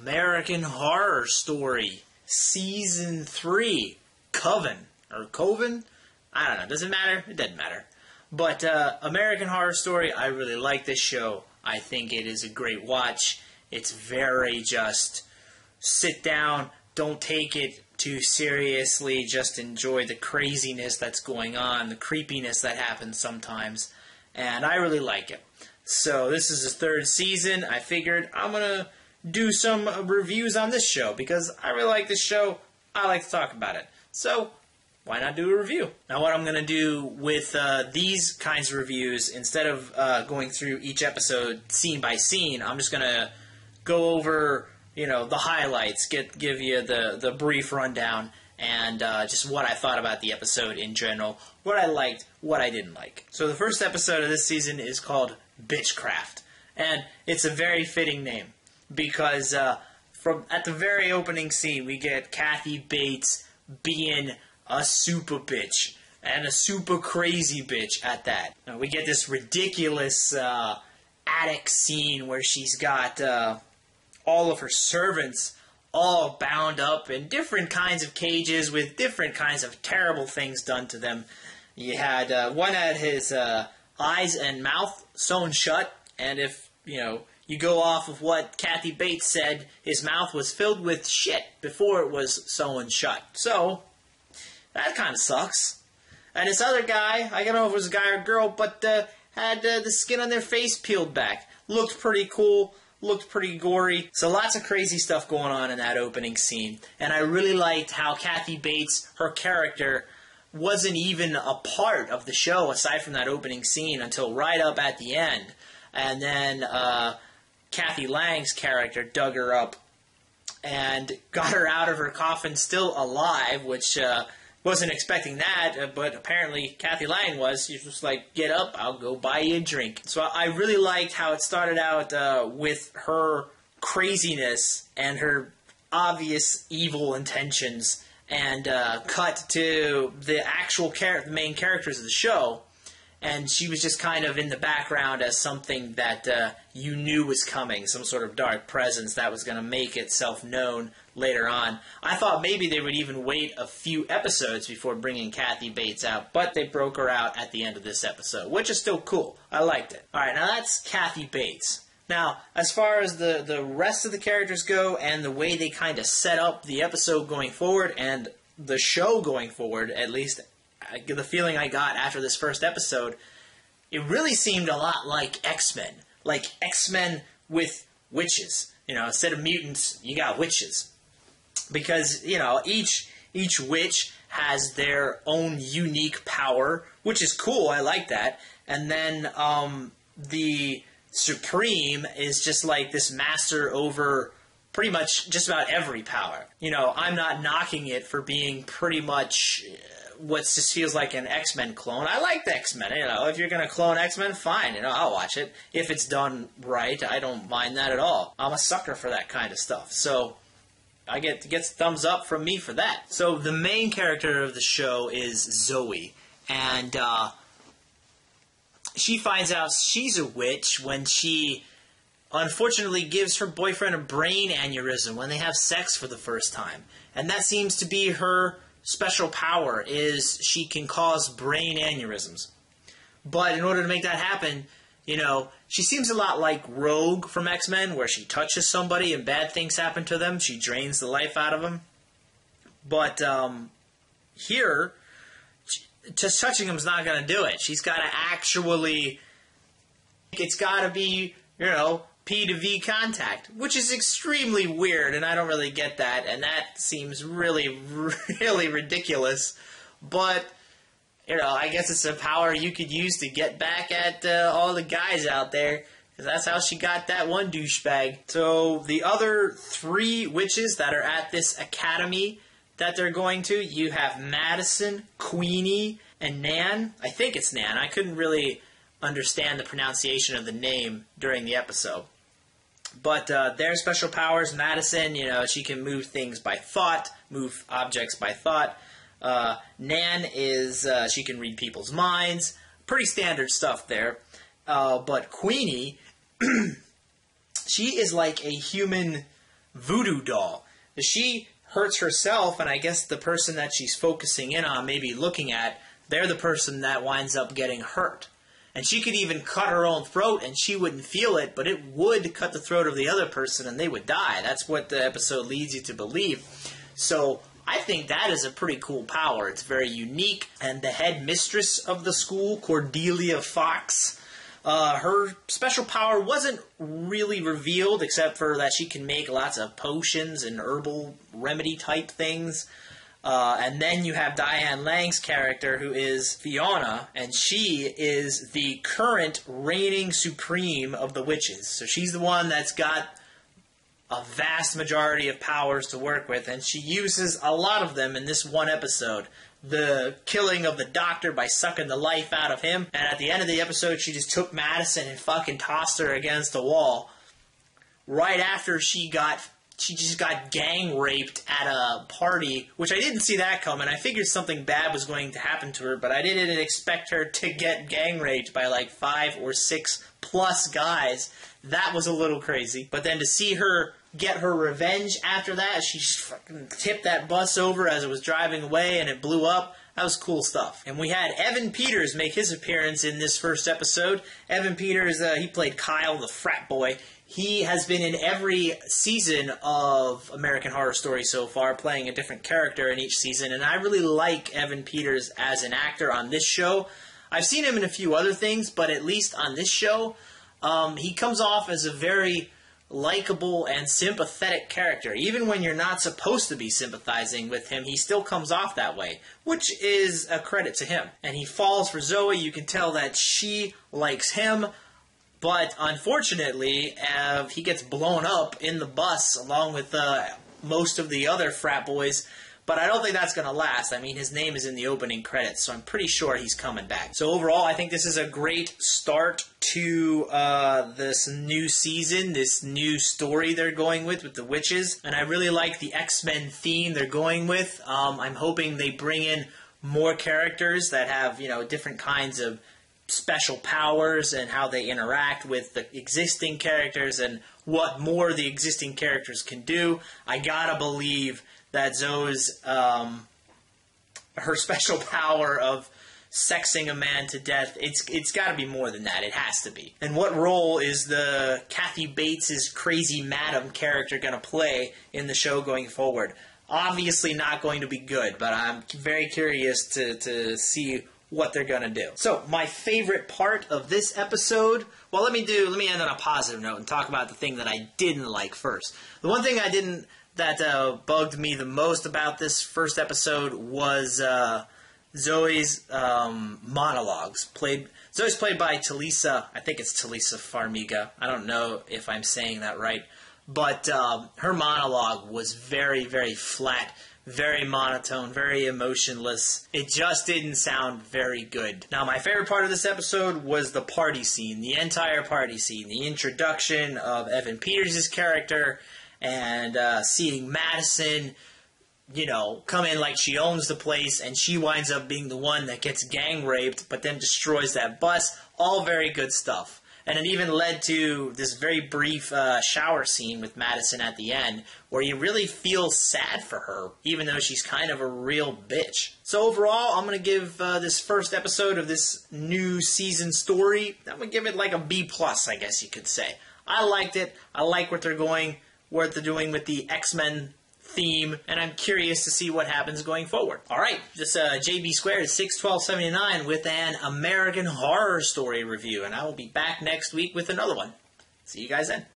American Horror Story, Season 3, Coven, or Coven? I don't know, does it matter? It doesn't matter. But American Horror Story, I really like this show. I think it is a great watch. It's very just sit down, don't take it too seriously, just enjoy the craziness that's going on, the creepiness that happens sometimes, and I really like it. So this is the third season. I figured I'm going to do some reviews on this show because I really like this show. I like to talk about it. So why not do a review? Now what I'm going to do with these kinds of reviews, instead of going through each episode scene by scene, I'm just going to go over, you know, the highlights, give you the brief rundown, and just what I thought about the episode in general, what I liked, what I didn't like. So the first episode of this season is called Bitchcraft, and it's a very fitting name because from at the very opening scene we get Kathy Bates being a super bitch, and a super crazy bitch at that. Now, we get this ridiculous attic scene where she's got all of her servants all bound up in different kinds of cages with different kinds of terrible things done to them. You had one had his eyes and mouth sewn shut, and if you go off of what Kathy Bates said, his mouth was filled with shit before it was sewn shut. So that kind of sucks. And this other guy, I don't know if it was a guy or a girl, but had the skin on their face peeled back. Looked pretty cool. Looked pretty gory. So lots of crazy stuff going on in that opening scene. And I really liked how Kathy Bates, her character, wasn't even a part of the show aside from that opening scene until right up at the end. And then Kathy Lang's character dug her up and got her out of her coffin still alive, which wasn't expecting that, but apparently Kathy Lang was. She was just like, get up, I'll go buy you a drink. So I really liked how it started out with her craziness and her obvious evil intentions, and cut to the actual main characters of the show, and she was just kind of in the background as something that you knew was coming, some sort of dark presence that was going to make itself known later on. I thought maybe they would even wait a few episodes before bringing Kathy Bates out, but they broke her out at the end of this episode, which is still cool. I liked it. Alright, now that's Kathy Bates. Now, as far as the rest of the characters go and the way they kind of set up the episode going forward and the show going forward, at least the feeling I got after this first episode, it really seemed a lot like X-Men. Like X-Men with witches. Instead of mutants, you got witches. Because, each witch has their own unique power, which is cool, I like that. And then the Supreme is just like this master over pretty much just about every power. I'm not knocking it for being pretty much what just feels like an X-Men clone. I like the X-Men. If you're going to clone X-Men, fine. I'll watch it. If it's done right, I don't mind that at all. I'm a sucker for that kind of stuff. So I get thumbs up from me for that. So the main character of the show is Zoe. And she finds out she's a witch when she unfortunately gives her boyfriend a brain aneurysm when they have sex for the first time. And that seems to be her special power, is she can cause brain aneurysms. But in order to make that happen, she seems a lot like Rogue from X-Men, where she touches somebody and bad things happen to them. She drains the life out of them. But here, just touching them is not going to do it. She's got to actually, it's got to be, P to V contact, which is extremely weird, and I don't really get that, and that seems really, really ridiculous. But, I guess it's a power you could use to get back at all the guys out there, because that's how she got that one douchebag. So the other 3 witches that are at this academy that they're going to, you have Madison, Queenie, and Nan. I think it's Nan. I couldn't really understand the pronunciation of the name during the episode. But their special powers, Madison, she can move things by thought, move objects by thought. Nan is, she can read people's minds. Pretty standard stuff there. But Queenie, she is like a human voodoo doll. She hurts herself, and I guess the person that she's focusing in on, maybe looking at, they're the person that winds up getting hurt. And she could even cut her own throat and she wouldn't feel it, but it would cut the throat of the other person and they would die. That's what the episode leads you to believe. So I think that is a pretty cool power. It's very unique. And the head mistress of the school, Cordelia Fox, her special power wasn't really revealed except for that she can make lots of potions and herbal remedy type things. And then you have Diane Lang's character, who is Fiona, and she is the current reigning supreme of the witches. So she's the one that's got a vast majority of powers to work with, and she uses a lot of them in this one episode. The killing of the doctor by sucking the life out of him, and at the end of the episode she just took Madison and fucking tossed her against the wall. Right after she just got gang raped at a party, which I didn't see that coming. I figured something bad was going to happen to her, but I didn't expect her to get gang raped by like 5 or 6 plus guys. That was a little crazy. But then to see her get her revenge after that, she just fucking tipped that bus over as it was driving away and it blew up. That was cool stuff. And we had Evan Peters make his appearance in this first episode. Evan Peters, he played Kyle, the frat boy. He has been in every season of American Horror Story so far, playing a different character in each season, and I really like Evan Peters as an actor on this show. I've seen him in a few other things, but at least on this show, he comes off as a very likable and sympathetic character. Even when you're not supposed to be sympathizing with him, he still comes off that way, which is a credit to him. And he falls for Zoe. You can tell that she likes him. But unfortunately, he gets blown up in the bus along with most of the other frat boys. But I don't think that's going to last. I mean, his name is in the opening credits, so I'm pretty sure he's coming back. So overall, I think this is a great start to this new season, this new story they're going with the witches. And I really like the X-Men theme they're going with. I'm hoping they bring in more characters that have, different kinds of special powers and how they interact with the existing characters and what more the existing characters can do. I gotta believe that Zoe's her special power of sexing a man to death, it's got to be more than that. It has to be. And what role is the Kathy Bates' crazy madam character going to play in the show going forward? Obviously not going to be good, but I'm very curious to see what they're going to do. So, my favorite part of this episode, well, let me end on a positive note and talk about the thing that I didn't like first. The one thing that bugged me the most about this first episode was Zoe's monologues. Zoe's played by Talisa, I think it's Talisa Farmiga. I don't know if I'm saying that right. But her monologue was very, very flat, very monotone, very emotionless. It just didn't sound very good. Now, my favorite part of this episode was the party scene, the entire party scene, the introduction of Evan Peters' character, and seeing Madison, come in like she owns the place, and she winds up being the one that gets gang raped, but then destroys that bus. All very good stuff. And it even led to this very brief shower scene with Madison at the end, where you really feel sad for her, even though she's kind of a real bitch. So overall, I'm going to give this first episode of this new season story, I'm going to give it like a B+, I guess you could say. I liked it. I like what they're doing with the X-Men theme, and I'm curious to see what happens going forward. Alright, this JB Squared is 61279 with an American Horror Story review, and I will be back next week with another one. See you guys then.